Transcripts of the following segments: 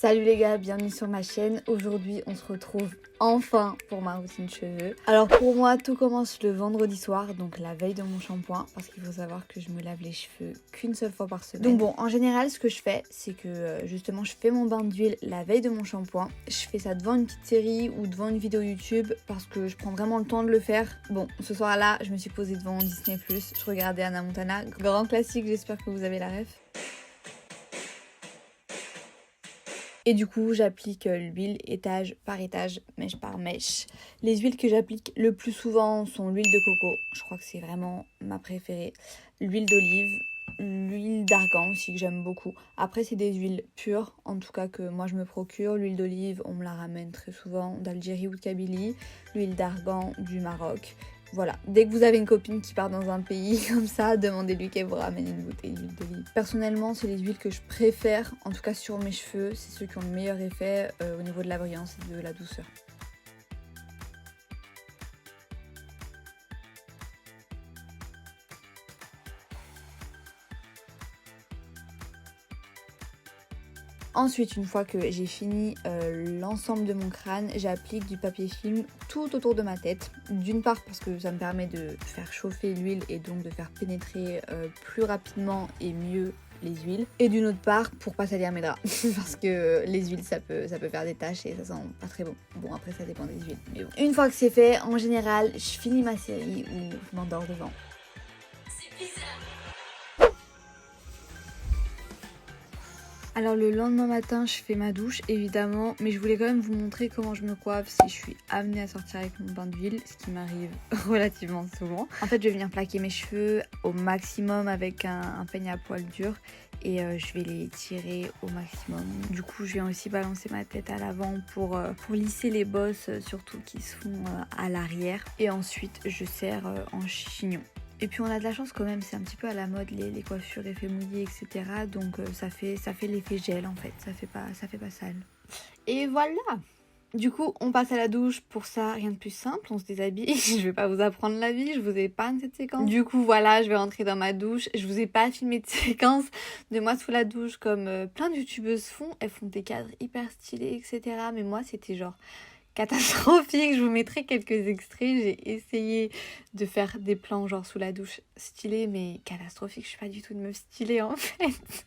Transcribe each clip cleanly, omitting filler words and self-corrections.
Salut les gars, bienvenue sur ma chaîne. Aujourd'hui on se retrouve enfin pour ma routine cheveux. Alors pour moi tout commence le vendredi soir, donc la veille de mon shampoing, parce qu'il faut savoir que je me lave les cheveux qu'une seule fois par semaine. Donc bon, en général ce que je fais c'est que justement je fais mon bain d'huile la veille de mon shampoing. Je fais ça devant une petite série ou devant une vidéo YouTube parce que je prends vraiment le temps de le faire. Bon, ce soir là je me suis posée devant Disney+, je regardais Hannah Montana, grand classique, j'espère que vous avez la ref. Et du coup, j'applique l'huile étage par étage, mèche par mèche. Les huiles que j'applique le plus souvent sont l'huile de coco, je crois que c'est vraiment ma préférée. L'huile d'olive, l'huile d'argan aussi que j'aime beaucoup. Après, c'est des huiles pures, en tout cas que moi je me procure. L'huile d'olive, on me la ramène très souvent d'Algérie ou de Kabylie. L'huile d'argan du Maroc. Voilà, dès que vous avez une copine qui part dans un pays comme ça, demandez-lui qu'elle vous ramène une bouteille d'huile d'olive. Personnellement, c'est les huiles que je préfère, en tout cas sur mes cheveux, c'est ceux qui ont le meilleur effet au niveau de la brillance et de la douceur. Ensuite, une fois que j'ai fini l'ensemble de mon crâne, j'applique du papier film tout autour de ma tête. D'une part parce que ça me permet de faire chauffer l'huile et donc de faire pénétrer plus rapidement et mieux les huiles. Et d'une autre part pour pas salir mes draps parce que les huiles ça peut faire des taches et ça sent pas très bon. Bon après ça dépend des huiles. Mais bon. Une fois que c'est fait, en général, je finis ma série ou je m'endors devant. C'est bizarre. Alors le lendemain matin, je fais ma douche évidemment, mais je voulais quand même vous montrer comment je me coiffe si je suis amenée à sortir avec mon bain d'huile, ce qui m'arrive relativement souvent. En fait, je vais venir plaquer mes cheveux au maximum avec un peigne à poils dur et je vais les tirer au maximum. Du coup, je viens aussi balancer ma tête à l'avant pour lisser les bosses, surtout qui se font à l'arrière. Et ensuite, je serre en chignon. Et puis on a de la chance quand même, c'est un petit peu à la mode les coiffures effets mouillés, etc. Donc ça fait l'effet gel en fait, ça fait pas sale. Et voilà. Du coup on passe à la douche, pour ça rien de plus simple, on se déshabille. Je vais pas vous apprendre la vie, je vous épargne cette séquence. Du coup voilà, je vais rentrer dans ma douche, je vous ai pas filmé de séquence de moi sous la douche comme plein de youtubeuses font. Elles font des cadres hyper stylés, etc. Mais moi c'était genre catastrophique. Je vous mettrai quelques extraits. J'ai essayé de faire des plans genre sous la douche stylés, mais catastrophique. Je suis pas du tout une meuf stylée en fait.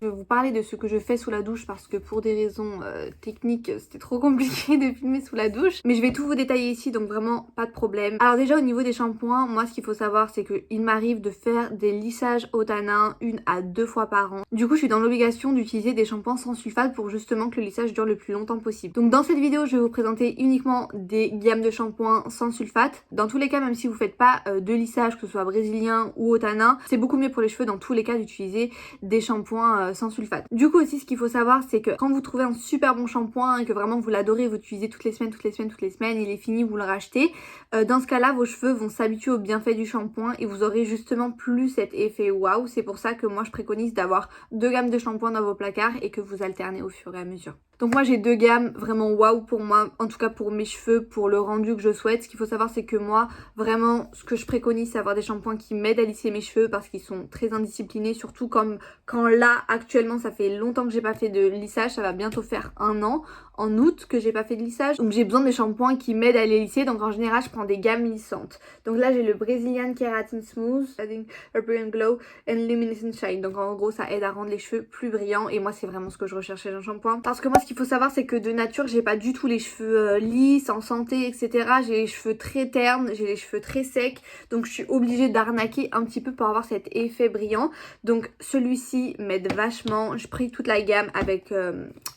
Je vais vous parler de ce que je fais sous la douche parce que pour des raisons techniques c'était trop compliqué de filmer sous la douche, mais je vais tout vous détailler ici donc vraiment pas de problème. Alors déjà au niveau des shampoings, moi ce qu'il faut savoir c'est qu'il m'arrive de faire des lissages au tanin 1 à 2 fois par an. Du coup je suis dans l'obligation d'utiliser des shampoings sans sulfate pour justement que le lissage dure le plus longtemps possible. Donc dans cette vidéo je vais vous présenter uniquement des gammes de shampoings sans sulfate. Dans tous les cas, même si vous faites pas de lissage, que ce soit brésilien ou au tanin, c'est beaucoup mieux pour les cheveux dans tous les cas d'utiliser des shampoings sans sulfate. Du coup aussi ce qu'il faut savoir c'est que quand vous trouvez un super bon shampoing et que vraiment vous l'adorez, vous l'utilisez toutes les semaines, il est fini, vous le rachetez, dans ce cas là vos cheveux vont s'habituer aux bienfaits du shampoing et vous aurez justement plus cet effet waouh. C'est pour ça que moi je préconise d'avoir 2 gammes de shampoing dans vos placards et que vous alternez au fur et à mesure. Donc moi j'ai 2 gammes vraiment waouh pour moi, en tout cas pour mes cheveux, pour le rendu que je souhaite. Ce qu'il faut savoir c'est que moi vraiment ce que je préconise c'est avoir des shampoings qui m'aident à lisser mes cheveux parce qu'ils sont très indisciplinés, surtout comme quand là actuellement ça fait longtemps que j'ai pas fait de lissage, ça va bientôt faire 1 an en août que j'ai pas fait de lissage, donc j'ai besoin des shampoings qui m'aident à les lisser. Donc en général je prends des gammes lissantes. Donc là j'ai le Brazilian Keratin Smooth, Adding a Brilliant Glow and Luminescent Shine. Donc en gros ça aide à rendre les cheveux plus brillants et moi c'est vraiment ce que je recherchais dans un shampoing. Parce que moi ce qu'il faut savoir c'est que de nature j'ai pas du tout les cheveux lisses, en santé, etc. J'ai les cheveux très ternes, j'ai les cheveux très secs, donc je suis obligée d'arnaquer un petit peu pour avoir cet effet brillant. Donc celui-ci m'aide vachement, je pris toute la gamme avec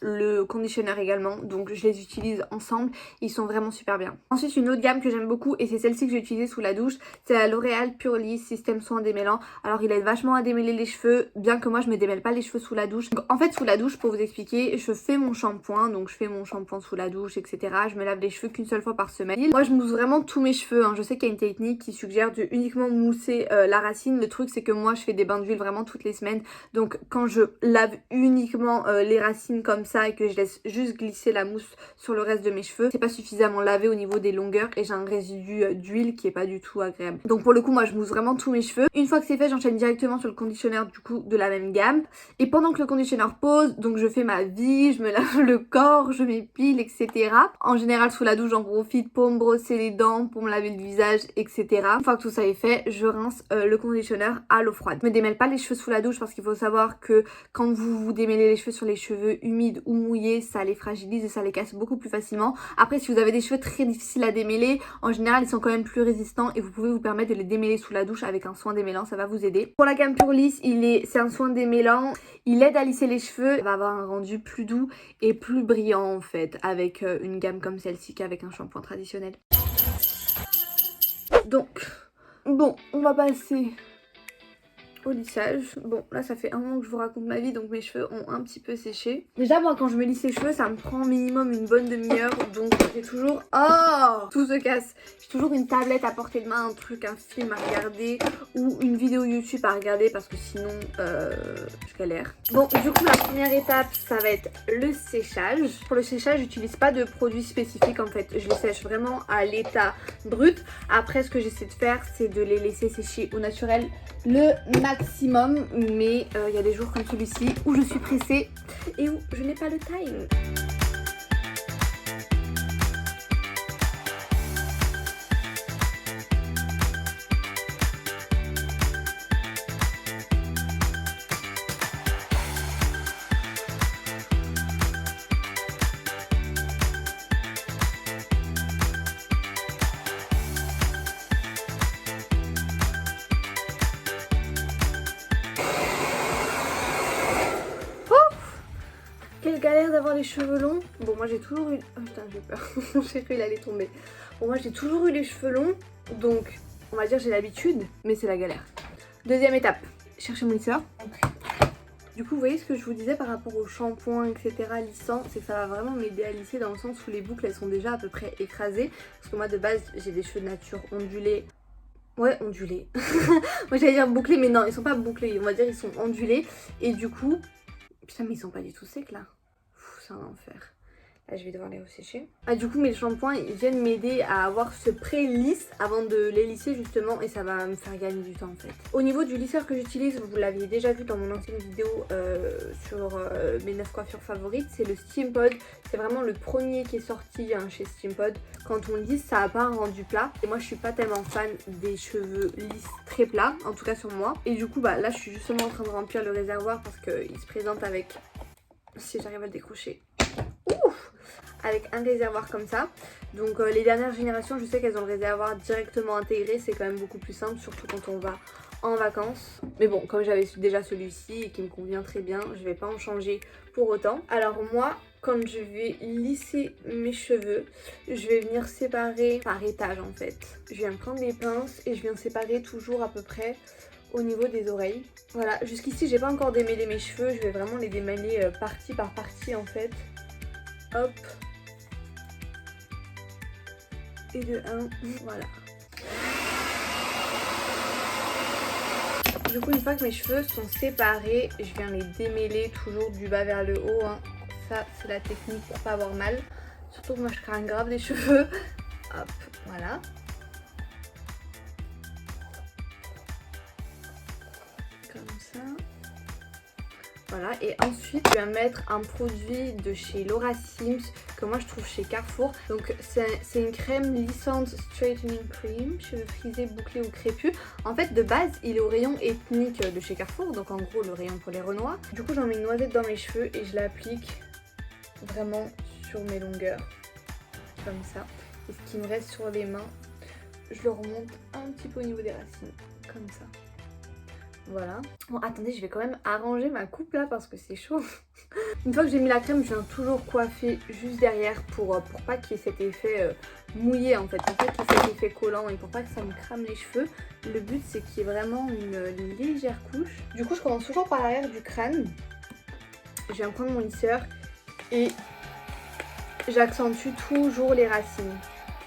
le conditionneur également, donc je les utilise ensemble, ils sont vraiment super bien. Ensuite une autre gamme que j'aime beaucoup et c'est celle-ci que j'ai utilisée sous la douche, c'est la L'Oréal Pure Lisse Système Soin Démêlant. Alors il aide vachement à démêler les cheveux, bien que moi je me démêle pas les cheveux sous la douche. Donc, en fait sous la douche pour vous expliquer, je fais mon shampoing, donc je fais mon shampoing sous la douche, etc. Je me lave les cheveux qu'une seule fois par semaine. Moi je mousse vraiment tous mes cheveux, hein. Je sais qu'il y a une technique qui suggère de uniquement mousser la racine. Le truc c'est que moi je fais des bains d'huile vraiment toutes les semaines, donc quand je lave uniquement les racines comme ça et que je laisse juste glisser la mousse sur le reste de mes cheveux, c'est pas suffisamment lavé au niveau des longueurs et j'ai un résidu d'huile qui est pas du tout agréable. Donc pour le coup moi je mousse vraiment tous mes cheveux. Une fois que c'est fait, j'enchaîne directement sur le conditionneur du coup de la même gamme. Et pendant que le conditionneur pose, donc je fais ma vie, je me lave le corps, je m'épile, etc. En général sous la douche j'en profite pour me brosser les dents, pour me laver le visage, etc. Une fois que tout ça est fait, je rince le conditionneur à l'eau froide. Je me démêle pas les cheveux sous la douche parce qu'il faut savoir que quand vous démêlez les cheveux sur les cheveux humides ou mouillés, ça les fragilise et ça les casse beaucoup plus facilement. Après si vous avez des cheveux très difficiles à démêler, en général ils sont quand même plus résistants et vous pouvez vous permettre de les démêler sous la douche avec un soin démêlant, ça va vous aider. Pour la gamme Pure Lisse, c'est un soin démêlant, il aide à lisser les cheveux, il va avoir un rendu plus doux et plus brillant en fait avec une gamme comme celle-ci qu'avec un shampoing traditionnel. Donc, bon, on va passer au lissage. Bon là ça fait un moment que je vous raconte ma vie, donc mes cheveux ont un petit peu séché. Déjà moi quand je me lisse les cheveux ça me prend minimum une bonne demi-heure, donc j'ai toujours... Oh, tout se casse. J'ai toujours une tablette à portée de main, un truc, un film à regarder ou une vidéo YouTube à regarder parce que sinon je galère. Bon du coup la première étape ça va être le séchage. Pour le séchage j'utilise pas de produit spécifique en fait, je les sèche vraiment à l'état brut. Après ce que j'essaie de faire c'est de les laisser sécher au naturel le maximum, mais il y a des jours comme celui-ci où je suis pressée et où je n'ai pas le time. Quelle galère d'avoir les cheveux longs. Bon moi j'ai toujours eu... Oh putain j'ai peur, j'ai cru qu'il allait tomber. Bon moi j'ai toujours eu les cheveux longs, donc on va dire j'ai l'habitude, mais c'est la galère. Deuxième étape, chercher mon lisseur. Du coup vous voyez ce que je vous disais par rapport au shampoing etc lissant, c'est que ça va vraiment m'aider à lisser dans le sens où les boucles elles sont déjà à peu près écrasées. Parce que moi de base j'ai des cheveux de nature ondulés. Ouais, ondulés. Moi j'allais dire bouclés mais non ils sont pas bouclés, on va dire ils sont ondulés. Et du coup... Putain mais ils sont pas du tout secs là. C'est un enfer. Là je vais devoir les ressécher. Ah du coup mes shampoings ils viennent m'aider à avoir ce pré-lisse avant de les lisser justement et ça va me faire gagner du temps en fait. Au niveau du lisseur que j'utilise, vous l'aviez déjà vu dans mon ancienne vidéo sur mes 9 coiffures favorites, c'est le Steampod. C'est vraiment le premier qui est sorti hein, chez Steampod. Quand on lisse ça a pas un rendu plat et moi je suis pas tellement fan des cheveux lisses très plats, en tout cas sur moi. Et du coup bah là je suis justement en train de remplir le réservoir parce qu'il se présente avec... Si j'arrive à le décrocher. Ouf, avec un réservoir comme ça. Donc les dernières générations je sais qu'elles ont le réservoir directement intégré, c'est quand même beaucoup plus simple surtout quand on va en vacances. Mais bon comme j'avais déjà celui-ci et qui me convient très bien, je vais pas en changer pour autant. Alors moi quand je vais lisser mes cheveux, je vais venir séparer par étage en fait. Je viens prendre les pinces et je viens séparer toujours à peu près au niveau des oreilles. Voilà, jusqu'ici j'ai pas encore démêlé mes cheveux, je vais vraiment les démêler partie par partie en fait. Hop. Et de 1, voilà. Du coup une fois que mes cheveux sont séparés, je viens les démêler toujours du bas vers le haut. Hein. Ça c'est la technique pour pas avoir mal. Surtout que moi je crains grave des cheveux. Hop, voilà. Comme ça. Voilà, et ensuite je vais mettre un produit de chez Laura Sims que moi je trouve chez Carrefour. Donc c'est une crème lissante straightening cream, cheveux frisés, bouclés ou crépus. En fait de base il est au rayon ethnique de chez Carrefour, donc en gros le rayon pour les renois. Du coup j'en mets une noisette dans mes cheveux et je l'applique vraiment sur mes longueurs, comme ça. Et ce qui me reste sur les mains, je le remonte un petit peu au niveau des racines, comme ça. Voilà. Bon attendez, je vais quand même arranger ma coupe là parce que c'est chaud. Une fois que j'ai mis la crème, je viens toujours coiffer juste derrière pour pas qu'il y ait cet effet mouillé en fait. Pour pas qu'il y ait cet effet collant et pour pas que ça me crame les cheveux. Le but c'est qu'il y ait vraiment une légère couche. Du coup je commence toujours par l'arrière du crâne. Je viens prendre mon lisseur et j'accentue toujours les racines.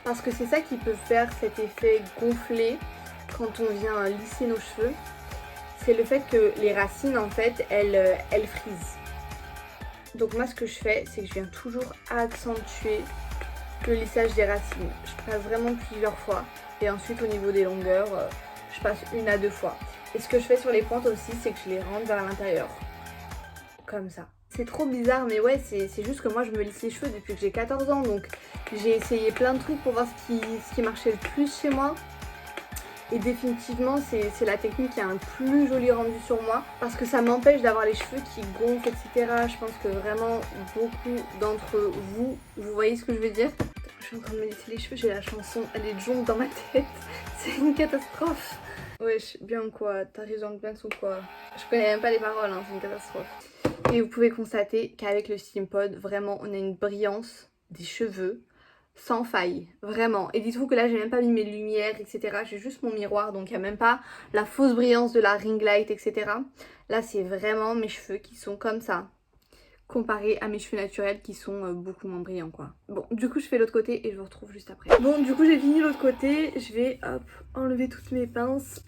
Parce que c'est ça qui peut faire cet effet gonflé quand on vient lisser nos cheveux. C'est le fait que les racines en fait elles frisent. Donc moi ce que je fais c'est que je viens toujours accentuer le lissage des racines. Je passe vraiment plusieurs fois et ensuite au niveau des longueurs je passe 1 à 2 fois. Et ce que je fais sur les pointes aussi c'est que je les rentre vers l'intérieur. Comme ça. C'est trop bizarre mais ouais c'est juste que moi je me lisse les cheveux depuis que j'ai 14 ans donc j'ai essayé plein de trucs pour voir ce qui marchait le plus chez moi. Et définitivement c'est la technique qui a un plus joli rendu sur moi parce que ça m'empêche d'avoir les cheveux qui gonflent etc. Je pense que vraiment beaucoup d'entre vous voyez ce que je veux dire. Je suis en train de me lisser les cheveux, j'ai la chanson Elle est jaune dans ma tête, c'est une catastrophe. Wesh, bien ou quoi? T'arrives dans le pince ou quoi? Je connais même pas les paroles, hein, c'est une catastrophe. Et vous pouvez constater qu'avec le Steampod, vraiment on a une brillance des cheveux sans faille, vraiment. Et dites-vous que là j'ai même pas mis mes lumières etc, j'ai juste mon miroir donc il n'y a même pas la fausse brillance de la ring light etc. Là c'est vraiment mes cheveux qui sont comme ça comparé à mes cheveux naturels qui sont beaucoup moins brillants quoi. Bon du coup je fais l'autre côté et je vous retrouve juste après. Bon du coup j'ai fini l'autre côté, je vais hop enlever toutes mes pinces.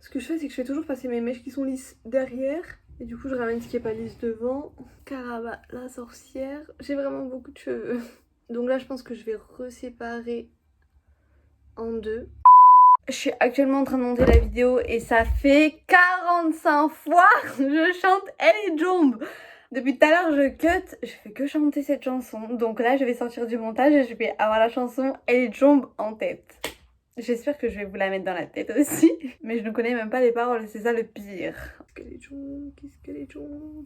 Ce que je fais c'est que je fais toujours passer mes mèches qui sont lisses derrière. Et du coup je ramène ce qui est pas lisse devant. Caraba la sorcière, j'ai vraiment beaucoup de cheveux. Donc là je pense que je vais reséparer en deux. Je suis actuellement en train de monter la vidéo et ça fait 45 fois je chante Elle est Jombe. Depuis tout à l'heure je cut, je fais que chanter cette chanson. Donc là je vais sortir du montage et je vais avoir la chanson Elle est Jombe en tête. J'espère que je vais vous la mettre dans la tête aussi. Mais je ne connais même pas les paroles, c'est ça le pire. Qu'est-ce qu'elle est jombe, qu'est-ce qu'elle est jombe.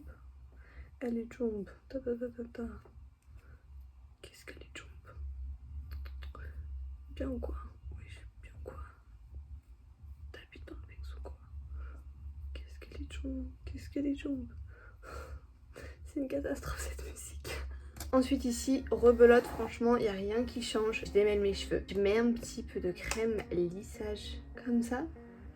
Elle est jombe, ta ta ta ta ta. Qu'est-ce qu'elle est jombe. Bien ou quoi? Oui, bien ou quoi? T'habites dans le mix ou quoi? Qu'est-ce qu'elle est jombe, qu'est-ce qu'elle est jombe. C'est une catastrophe cette musique. Ensuite ici, rebelote, franchement, il n'y a rien qui change. Je démêle mes cheveux. Je mets un petit peu de crème lissage comme ça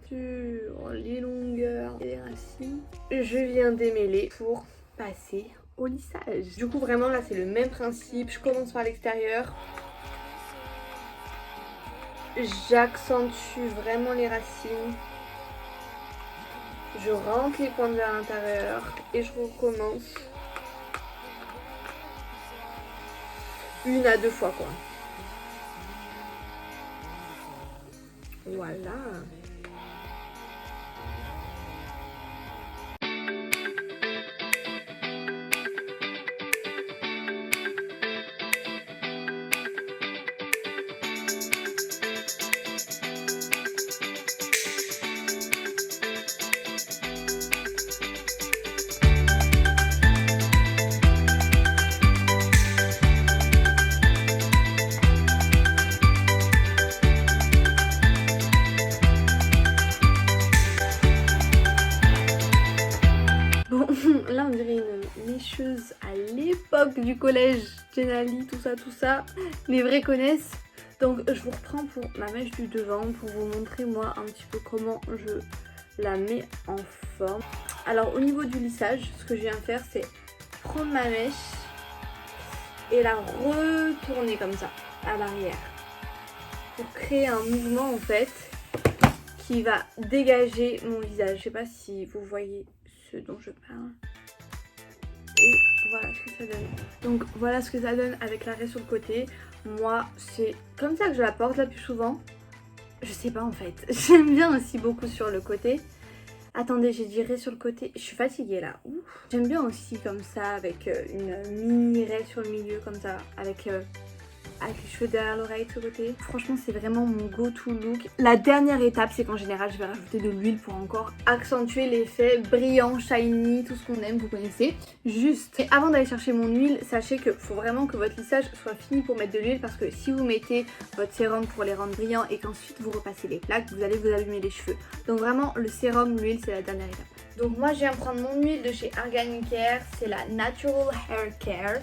sur les longueurs et les racines. Je viens démêler pour passer au lissage. Du coup vraiment là c'est le même principe. Je commence par l'extérieur. J'accentue vraiment les racines. Je rentre les pointes vers l'intérieur et je recommence. 1 à 2 fois quoi. Voilà. Là on dirait une mécheuse à l'époque du collège, Jenali, tout ça. Les vrais connaissent. Donc je vous reprends pour ma mèche du devant pour vous montrer moi un petit peu comment je la mets en forme. Alors au niveau du lissage, ce que je viens faire c'est prendre ma mèche et la retourner comme ça à l'arrière pour créer un mouvement en fait qui va dégager mon visage. Je sais pas si vous voyez ce dont je parle. Et voilà ce que ça donne. Donc voilà ce que ça donne avec l'arrêt sur le côté. Moi c'est comme ça que je la porte la plus souvent. Je sais pas en fait. J'aime bien aussi beaucoup sur le côté. Attendez, j'ai dit raie sur le côté. Je suis fatiguée là. J'aime bien aussi comme ça avec une mini raie sur le milieu comme ça. Avec les cheveux derrière l'oreille de ce côté. Franchement c'est vraiment mon go-to look. La dernière étape c'est qu'en général je vais rajouter de l'huile pour encore accentuer l'effet brillant, shiny, tout ce qu'on aime, vous connaissez. Juste, et avant d'aller chercher mon huile, sachez que faut vraiment que votre lissage soit fini pour mettre de l'huile parce que si vous mettez votre sérum pour les rendre brillants et qu'ensuite vous repassez les plaques, vous allez vous abîmer les cheveux. Donc vraiment le sérum, l'huile c'est la dernière étape. Donc moi je viens prendre mon huile de chez Organicare, c'est la Natural Hair Care.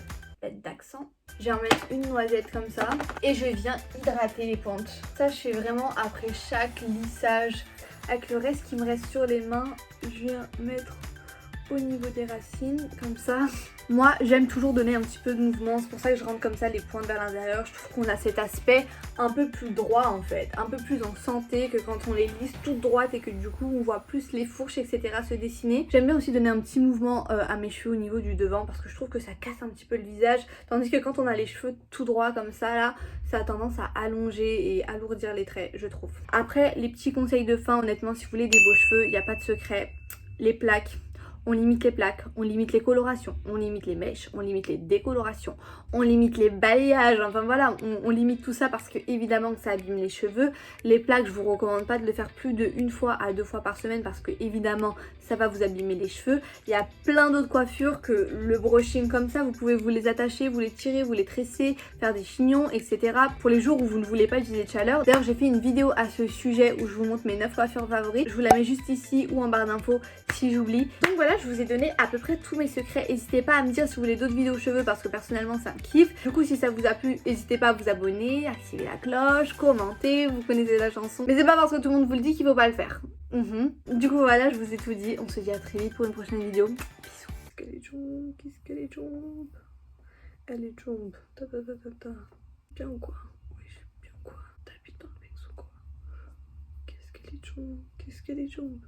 D'accent. Je vais en mettre une noisette comme ça et je viens hydrater les pointes. Ça je fais vraiment après chaque lissage. Avec le reste qui me reste sur les mains, je viens mettre au niveau des racines, comme ça. Moi j'aime toujours donner un petit peu de mouvement, c'est pour ça que je rentre comme ça les pointes vers l'intérieur. Je trouve qu'on a cet aspect un peu plus droit en fait, un peu plus en santé que quand on les lisse toutes droites et que du coup on voit plus les fourches etc se dessiner. J'aime bien aussi donner un petit mouvement à mes cheveux au niveau du devant parce que je trouve que ça casse un petit peu le visage, tandis que quand on a les cheveux tout droits comme ça là, ça a tendance à allonger et alourdir les traits je trouve. Après les petits conseils de fin, honnêtement si vous voulez des beaux cheveux, il n'y a pas de secret, les plaques. On limite les plaques, on limite les colorations, on limite les mèches, on limite les décolorations, on limite les balayages, enfin voilà, on limite tout ça parce que évidemment que ça abîme les cheveux. Les plaques, je vous recommande pas de le faire plus de 1 à 2 fois par semaine parce que évidemment ça va vous abîmer les cheveux. Il y a plein d'autres coiffures que le brushing comme ça, vous pouvez vous les attacher, vous les tirer, vous les tresser, faire des chignons, etc. pour les jours où vous ne voulez pas utiliser de chaleur. D'ailleurs j'ai fait une vidéo à ce sujet où je vous montre mes 9 coiffures favorites, je vous la mets juste ici ou en barre d'infos si j'oublie. Donc voilà, je vous ai donné à peu près tous mes secrets. N'hésitez pas à me dire si vous voulez d'autres vidéos cheveux parce que personnellement ça me kiffe. Du coup si ça vous a plu, n'hésitez pas à vous abonner, activer la cloche, commenter, vous connaissez la chanson. Mais c'est pas parce que tout le monde vous le dit qu'il faut pas le faire. Du coup voilà, je vous ai tout dit. On se dit à très vite pour une prochaine vidéo. Bisous. Qu'est-ce qu'elle est jump, qu'est-ce qu'elle est jump. Elle est jump. Ta ta ta ta ta. Bien ou quoi? Oui, bien quoi? T'habites dans le mix ou quoi? Qu'est-ce qu'elle est jump, qu'est-ce qu'elle est jump.